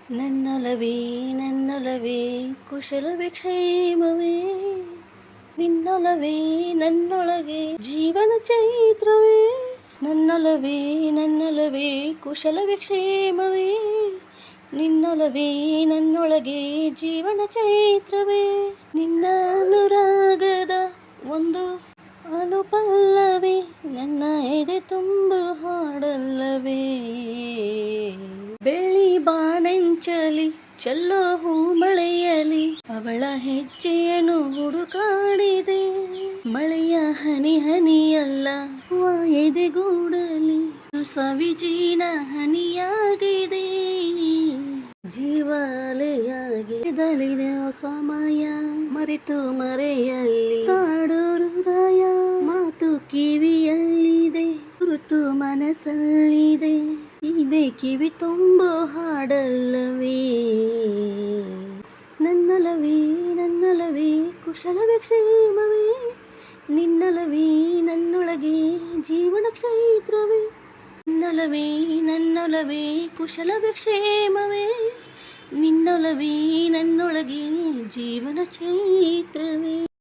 ನನ್ನೊಲವೇ ನನ್ನೊಲವೇ ಕುಶಲವೇ ಕ್ಷೇಮವೇ ನಿನ್ನೊಲವೇ ನನ್ನೊಳಗೆ ಜೀವನ ಚೈತ್ರವೇ ನನ್ನೊಲವೇ ನನ್ನೊಲವೇ ಕುಶಲವೇ ಕ್ಷೇಮವೇ ನಿನ್ನೊಲವೇ ನನ್ನೊಳಗೆ ಜೀವನ ಚೈತ್ರವೇ ನಿನ್ನ ಅನುರಾಗದ ಒಂದು ಅನುಪಲ್ಲವೇ ನನ್ನ ಎದೆ ತುಂಬು ಹಾಡಲ್ಲವೇ ಬೆಳ್ಳಿ ಬಾಣಂಚಲಿ ಚೆಲ್ಲೋ ಹೂ ಮಳೆಯಲಿ ಅವಳ ಹೆಜ್ಜೆಯನ್ನು ಹುಡುಕಾಡಿದೆ ಮಳೆಯ ಹನಿ ಹನಿಯಲ್ಲ ಎದೆಗೂಡಲಿ ಸವಿಜೀನ ಹನಿಯಾಗಿದೆ ಜೀವಾಲೆಯಾಗಿದಲಿದೆ ಸಮಯ ಮರೆತು ಮರೆಯಲ್ಲಿ ಕಾಡೋ ಹೃದಯ ಮಾತು ಕಿವಿಯಲ್ಲಿದೆ ಗುರುತು ಮನಸ್ಸಲ್ಲಿದೆ ಇದೆ ಕಿವಿ ತುಂಬೋ ಹಾಡಲ್ಲವೇ ನನ್ನೊಲವೇ ನನ್ನೊಲವೇ ಕುಶಲವೇ ಕ್ಷೇಮವೇ ನಿನ್ನೊಲವೇ ನನ್ನೊಳಗೆ ಜೀವನ ಕ್ಷೇತ್ರವೇ ನನ್ನೊಲವೇ ನನ್ನೊಲವೇ ಕುಶಲವೇ ಕ್ಷೇಮವೇ ನಿನ್ನೊಲವೇ ನನ್ನೊಳಗೆ ಜೀವನ ಚೈತ್ರವೇ.